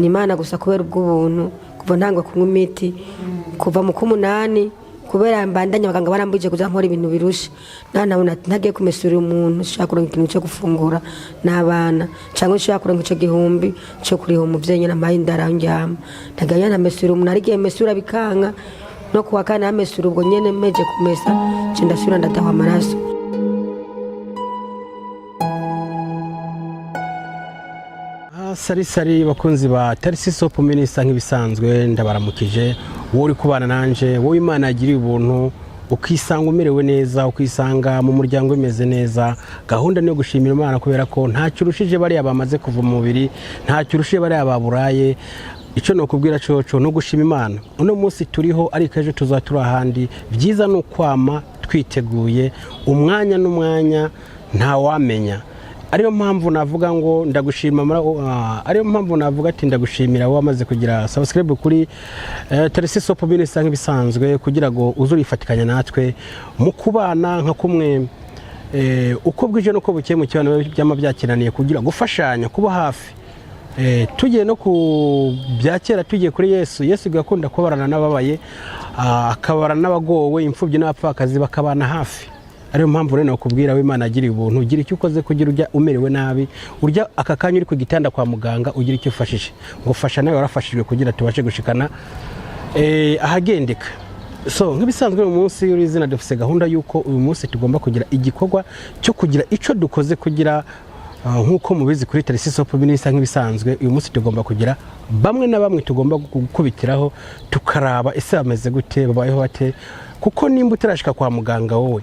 ni Imana gusa kubera ubw'ubuntu kuva ntangwa kunywa imiti kuva mu kumunani kubera mbandanya abaganga barambuje kuza nkora ibintu birusha nabona ntagiye kumesura umuntu shaka kuronka ikintu cyo gufungura n'abana cyangwa shaka kuronka ico gihumbi cyo kuriho umuvyenyi na mahindara njyama ntaganya na mesura umuntu arigiye mesura bikanka no kuwa kana mesura ubwo nyene meje kumesa cyo ndasura ndataha amaraso. Sari bakunzi ba Tarcisse Hope Minister nk'ibisanzwe ndabaramukije wowe uri kubana nanje wowe Imana yagiriye ubuntu ukisanga umerewe neza ukisanga mu muryango imeze neza gahunda niyo gushimira Imana kubera ko nta cyurushije bari abamaze kuva mu mubiri nta cyurushije bari ababuraye ico no kubwira coco no gushima Imana uno munsi turiho ariko ejo tuzatura ahandi byiza no kwama twiteguye umwanya n'umwanya nta wamenya ariyo mpamvu navuga ngo ndagushima ariyo mpamvu navuga ati ndagushimira wamaze kugira subscribe kuri Tarcisse Hope Minister nk'ibisanzwe kugira ngo uzurifatikanya natwe mu kubana nka kumwe uko bwije no ko bukiye mu cyano byama byakinaniye kugira gufashanya kuba hafi tugiye no ku byakera tugiye kuri Yesu gakunda kubarana n'ababaye akabarana n'abagowe imfubyi n'abapfakazi bakabana hafi ariyo mpamvu rero nakubwira w'Imana agiriye ubuntu ugira icyo ukoze kugira urya umerewe nabi urya akakanya uri ku gitanda kwa muganga ugira icyo ufashije ngo fasha nawe warafashijwe kugira tubashe gushikana ahagendeka so nk'ibisanzwe mu munsi y'izina dufise gahunda yuko uyu munsi tugomba kugira igikorwa cyo kugira ico dukoze kugira nkuko mubizi kuri Tarcisse Hope Minister nk'ibisanzwe uyu munsi tugomba kugira bamwe na bamwe tugomba gukubitiraho tukaraba ese bameze gute babayeho bate kuko nimba utarashika kwa muganga wowe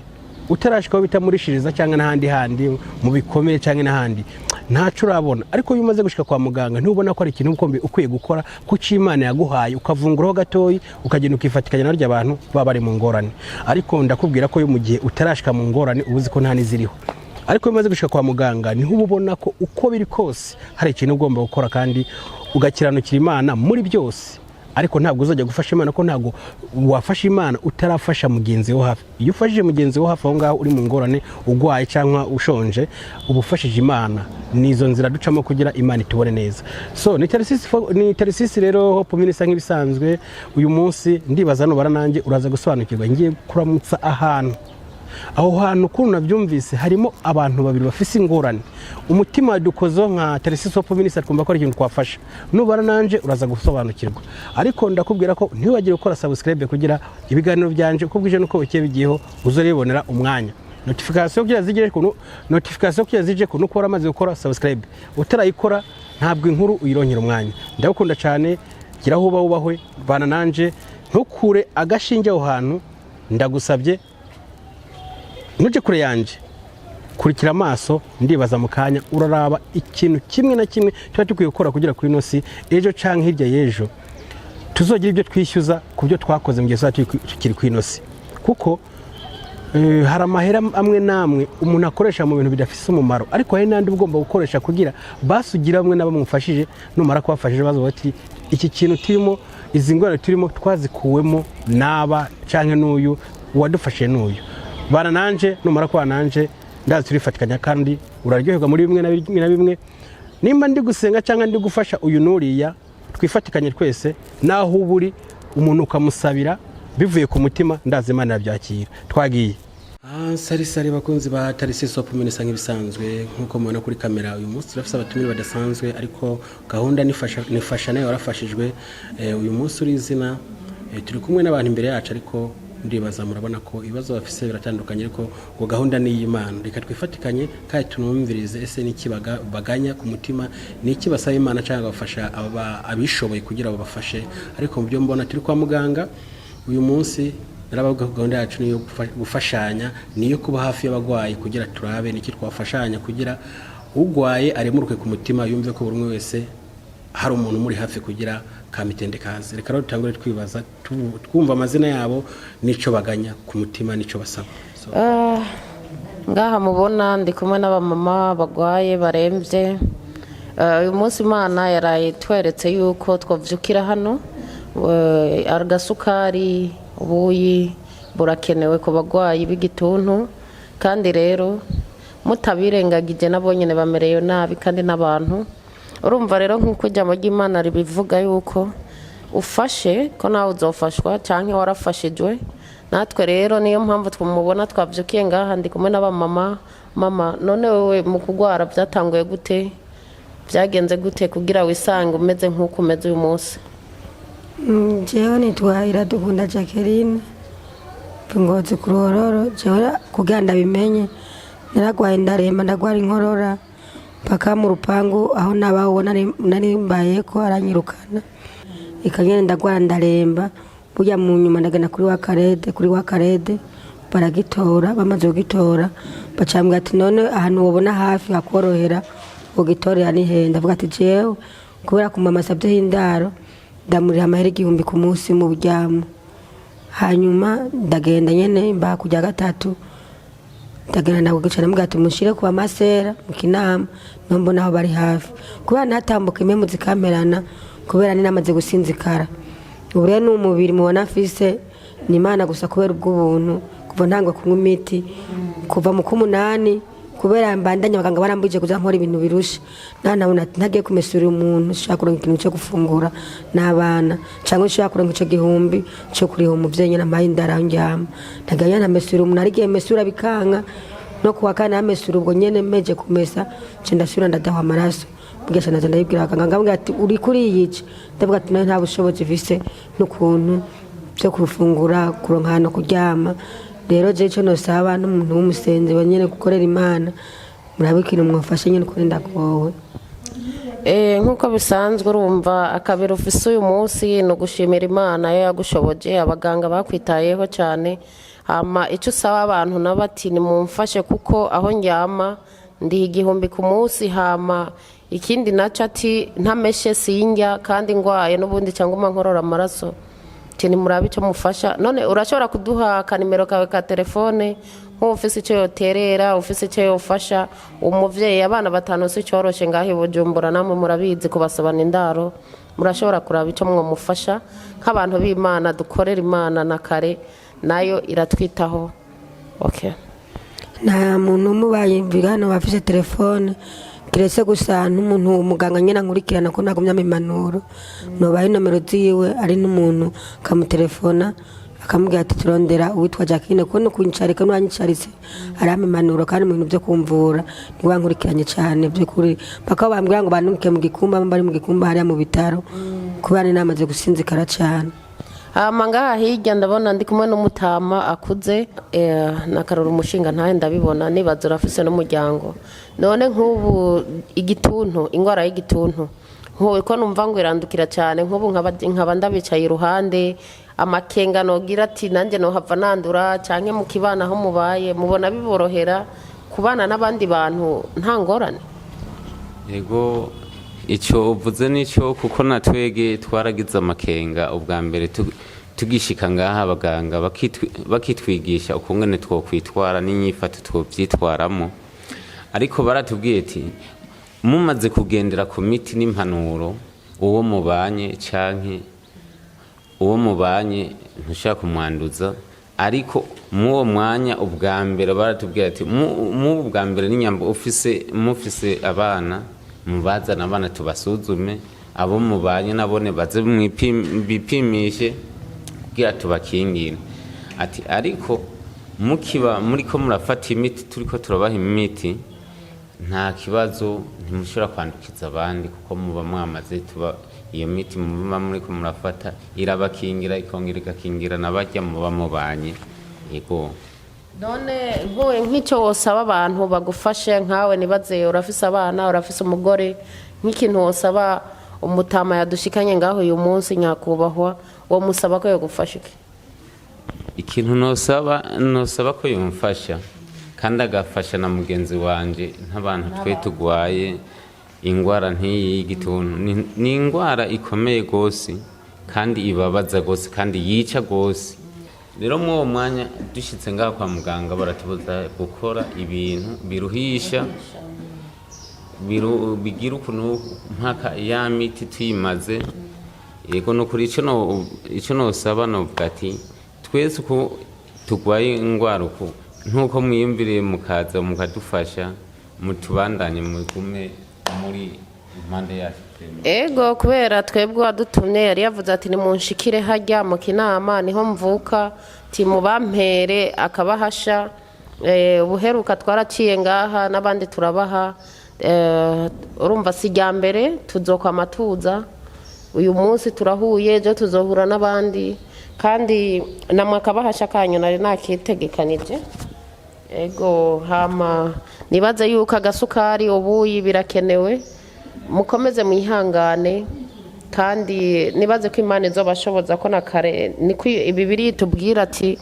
utarashikaho bitamurishiriza cyangwa n'ahandi handi mu bikomeye cyangwa n'ahandi ntacu urabona ariko iyo umaze gushika kwa muganga ntubona ko ari ikintu ukombe ukwiye gukora kuko Imana yaguhaye ukavunguraho gatoyi ukagenda ukifatikanya n'arya abantu baba bari mu ngorane ariko ndakubwira ko mu gihe utarashika mu ngorane ubuzi ko nta niziriho ariko iyo umaze gushika kwa muganga niho ubona ko uko biri kose hari ikintu ugomba gukora kandi ugakiranukira Imana muri byose ariko ntabwo uzajya gufasha Imana ko ntabwo wafasha Imana utarafasha mugenzi wo hafi iyo ufashije mugenzi wo hafi aho ngaho uri mu ngorane ugwaye cyangwa ushonje ubufashije Imana nizo nzira ducamo kugira Imana itubone neza so ni Tarcisse rero Hope Minister nk'ibisanzwe uyu munsi ndibaza no baranange uraza gusobanukirwa ngiye kuramutsa ahantu aho hantu kuno nabyumvise harimo abantu babiri bafise ingorane umutima dukozo nka Tarcisse Hope Minister twumva ko ari ikintu twafasha nubara nanje uraza gusobanukirwa ariko ndakubwira ko ntiwagire gukora subscribe kugira ibiganiro byanje uko bwije nuko bukiye bigiyeho uzorebonera umwanya notification kugira zije kuno ko waramaze gukora subscribe utarayikora ntabwo inkuru uyironkera umwanya ndakunda cyane giraho ubahwe bana nanje ntukure agashinge aho hantu ndagusabye nuje kure yanje kurikira amaso ndibaza mu kanya uraraba ikintu kimwe na kimwe cyo tukwiye gukora kugira kuri nosi ejo canke hirya yejo tuzogira ibyo twishyuza ku byo twakoze mu gihe tukiri kuri nosi kuko hari amahera amwe namwe umuntu akoresha mu bintu bidafise umumaro ariko hari nandi ugomba gukoresha kugira basugira amwe n'abamufashije numara kubafashije bazo bati iki kintu turimo izi ngorane turimo twazikuwemo naba canke n'uyu wadufashe n'uyu bana nanje numara kwa nanje ndazi turifatikanya kandi uraryoherwa muri bimwe na bimwe nimba ndi gusenga cyangwa ndi gufasha uyu nuriya twifatikanye twese naho uburi umuntu ukamusabira bivuye ku mutima ndazi Imana yabyakira twagiye sari bakunzi ba Tarcisse Hope Minister nk'ibisanzwe nkuko mubona kuri kamera uyu munsi turafise abatumire badasanzwe ariko gahunda nifasha nayo warafashijwe uyu munsi uri izina turi kumwe n'abantu imbere yacu ariko ndibaza murabona ko ibibazo bafise biratandukanye ariko ngo gahunda ni y'Imana reka twifatikanye kandi tunumvirize ese niki baganya ku mutima niki basaba Imana cyangwa bafasha abishoboye kugira babafashe ariko mu byo mbona turi kwa muganga uyu munsi narabavuga ko gahunda yacu niyo gufashanya niyo kuba hafi y'abagwayi kugira turabe niki twafashanya kugira ugwaye aremuruke ku mutima yumve ko buri umwe wese hari umuntu muri hafi kugira kamitende kaze reka rero tutangure twibaza twumva amazina yabo nico baganya ku mutima nico basaba ngaha mubona ndi kumwe n'abamama bagwaye baremvye uyu munsi Imana yaraye tweretse yuko twavyukira hano agasukari ubuyi burakenewe ku bagwayi b'igituntu kandi rero mutabirengagije nabo nyene bamereye nabi kandi n'abantu urumva rero nk'uko ijambo ry'Imana ribivuga yuko ufashe ko nawe uzofashwa cyangwa warafashijwe. Natwe rero niyo mpamvu twumubona twabyukiye ngaha ndi kumwe n'abamama. Mama, none wewe mu kugwara byatanguye gute, byagenze gute kugira wisange umeze nk'uko umeze uyu munsi? Jewe nitwa Iradukunda Jacqueline Ngozi ku Ruhororo. Jewe kugira ndabimenye naragwaye ndaremba, ndagwara inkorora paka mu rupangu aho nabaho nari mbaye ko aranyirukana ikagenda ndagwara ndaremba. Burya mu nyuma ndagana kuri wa karede baragitora. Bamaze kugitora bacambwa ati none ahantu wabona hafi hakorohera ugitorera ni henda. Avuga ati jewe kubera kumama sabye hindaro ndamurira amahera 1000 ku munsi mu buryamo. Hanyuma ndagenda nyene mba kujya gatatu ndagenda nagugicara mbwa ati mushire kuba masera mu Kinama nombo naho bari hafi kubera natambuka imwe muzikamerana kubera ni namaze gusinzikara. Ubu rero n'umubiri mubona afise ni Imana gusa kubera ubw'ubuntu kuva ntangwa kunywa imiti kuva mu 8 kubera mbandanya abaganga barambuje kuza nkora ibintu birusha. Nabona ntagiye kumesura umuntu shaka kuronka ikintu cyo gufungura n'abana cyangwa shaka kuronka ico gihumbi cyo kuriho umuvyenyi n'amahindara njyama. Ntaganya namesura umuntu arigiye mesura bikanka no kuwa kana amesura ubwo nyene meje kumesa cendasura ndadaho amaraso. Bugesa naza ndayibwira abaganga ngambwe ati uri kuri yice. Ndavuga ati nta bushobozi vise n'ukuntu byo kufungura kuronka hano kuryama. Rero je cyo nosaba n'umuntu w'umusenzi banyene gukorera Imana murabikira mwafashe nyene kuri ndagowe. Nkuko bisanzwe urumva akabero ufise uyu munsi no gushimira Imana yo yagushoboje. Abaganga bakwitayeho cyane. Hama icyo usaba abantu nabati ni mumfashe kuko aho njyama ndi 1000 ku munsi. Hama ikindi naco ati ntameshe sinjya kandi ngwaye n'ubundi cyangwa nkorora amaraso tini murabe cyo mufasha. None urashobora kuduha kanimero kawe ka telefone nk'ufise icyo yoterera ufise icyo yofasha umuvyeyi abana batanu si cyoroshe ngaho Bujumbura namwe murabizi kubasabana indaro. Murashobora kuraba icyo mwomufasha nk'abantu b'Imana dukorera Imana na kare nayo iratwitaho. Okay, nta muntu mubaye mbigano bafise telefone kiretse gusa n'umuntu umuganga nyina nkurikirana ko nagumya impanuro nobaye nomero ziwe ari n'umuntu kamutelefona akamubwira ati turondera uwitwa Jacqueline ko no kunyicarika n'uwanyicaritse arame impanuro kandi mu bintu byo kumvura niba nkurikiranye cyane byo kuri baka bambwira ngo bantuke mu gikumba bari mu gikumba hariya mu bitaro kubera namaze gusinzikara cyane. Ngaha hirya ndabona ndi kumwe n'umutama akuze nakarora umushinga ntahe ndabibona nibaza urafise n'umuryango. None nk'ubu igituntu ingwara y'igituntu nkuwe ko numva ngo irandukira cyane nk'ubu nkaba ndabicaye iruhande amakenga nogira ati nanjye no hava nandura cyane mu kibana aho mubaye mubona biborohera kubana n'abandi bantu nta ngorane? Yego icyo uvuze nicyo kuko natwege twaragize amakenga ubwa mbere tugishika ngaha abaganga bakitwigisha ukungene twokwitwara n'inyifato twobyitwaramo. Ariko baratubwiye ati mumaze kugendera ku miti n'impanuro uwo mubanye canke uwo mubanye ntushaka kumwanduza. Ariko muwo mwanya ubwa mbere baratubwiye ati mu ubwa mbere n'inyambo mufise abana mubazana abana tubasuzume abo mubanye nabone baze bipimishe kugira tubakingire. Ati ariko mukiba muriko murafata imiti turiko turabaha imiti nta kibazo ntimushobora kwandukiza abandi kuko muba mwamaze tuba iyo miti muba muriko murafata irabakingira ikongera igakingira nabarya muba mubanye. Yego none nk'icyo wosaba abantu bagufashe nkawe nibaze urafise abana urafise umugore nk'ikintu wosaba umutama yadushikanye ngaho uyu munsi nyakubahwa wo musaba ko yagufasha iki? Ikintu nosaba ko yumfasha kandi agafasha na mugenzi wanje nk'abantu twe tugwaye ingwara ntiyi y'igituntu. Ni ingwara ikomeye gose kandi ibabaza gose kandi yica gose. Rero mu mwanya dushitse ngaho kwa muganga baratubuza gukora ibintu biruhisha bigira ukuntu mpaka ya miti tuyimaze. Yego no kuri ico nosaba novuga ati twese uko tugwaye ingwara uko nkuko mwiyumviriye mukaza mukadufasha mutubandanye mugume muri impande yacu ego kubera twebwe wadutumye yari yavuze ati nimunshikire hajya mu kinama niho mvuka timubampere akabahasha ubuheruka twaraciye ngaha n'abandi turabaha urumva si rya mbere tuzokwama tuza uyu munsi turahuye ejo tuzohura n'abandi kandi namwe akabahasha kanyu nari nakitegekanije ego hama nibaze yuko agasukari ubuyi birakenewe mukomeze mwihangane kandi nibaze ko Imana izobashoboza ko nakare niko Bibiliya itubwira ati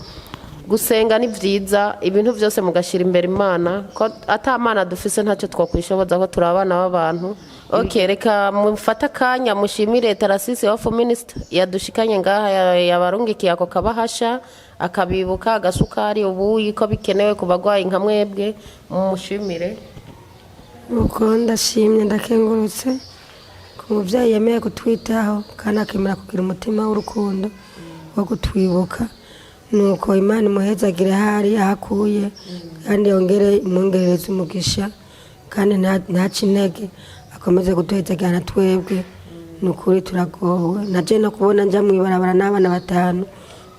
gusenga ni vyiza ibintu byose mugashira imbere Imana ko atamana dufise ntacyo twakwishoboza ko turabana b'abantu okay reka mufata kanya mushimire Tarasisi of Minister yadushikanye ngaha yabarungikiye ako kabahasha akabibuka agasukari ubuyi ko bikenewe kubagwaye nka mwebwe mumushimire nuko ndashimye ndakengurutse ku mubyeyi yemeye kutwitaho kandi akemera kugira umutima w'urukundo wo kutwibuka nuko Imana imuhezagire hari ahakuye kandi yongere imwongerereze umugisha kandi ntace intege akomeze kuduhezagirana twebwe nukuri turagowe naje no kubona njya mu ibarabara n'abana batanu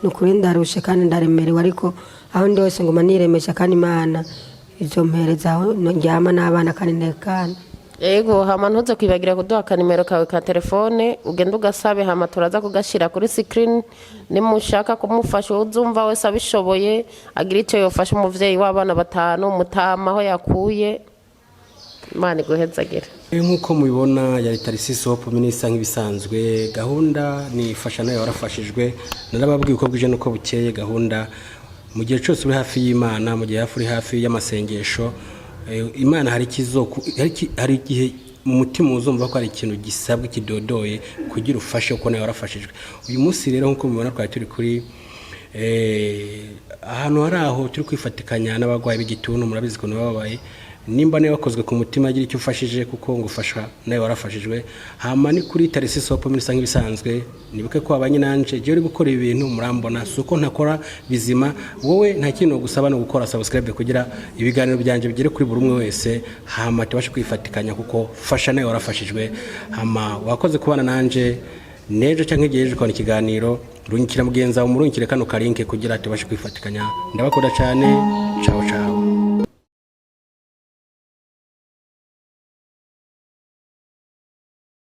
nukuri ndarushe kandi ndaremerewe ariko aho ndi hose nguma niremesha kandi Imana izo mperezaho njyama n'abana kandi ntekana ego hama ntuze kwibagira kuduha akanimero kawe ka telefone ugenda ugasabe hama turaza kugashira kuri screen nimushaka kumufasha uzumva wese abishoboye agira icyo yofasha umuvyeyi w'abana batanu mutama aho yakuye Imana iguhezagire nk'uko mubibona yari Tarasisi Hope Minister nk'ibisanzwe gahunda ni fasha nayo warafashijwe narababwiye uko bwije nuko bukeye gahunda mu gihe cyose uri hafi y'Imana mu gihe uri hafi y'amasengesho Imana hari igihe mu mutima uzumva ko ari ikintu gisabwa kidodoye kugira ufashe uko nayo warafashijwe uyu munsi rero nk'uko mubibona twari turi kuri ahantu hari aho turi kwifatikanya n'abagwayi b'igituntu murabizi ko bababaye nimba nayo wakozwe ku mutima agira icyo ufashije kuko ngufasha nayo warafashijwe hama ni kuri Tarasisi Hope Minister nk'ibisanzwe nibuke ko abanye nanje je uri gukora ibintu murambona suko ntakora bizima wowe nta kintu gusaba no gukora subscribe kugira ibiganiro byanje bigere kuri buri umwe wese hama tubashe kwifatikanya kuko fasha nayo warafashijwe hama wakoze kubana nanje nejo cyangwa igihe kwa ikiganiro runyikira mugenza umurungikire kano kalinke kugira tubashe kwifatikanya ndabakora cyane ciao ciao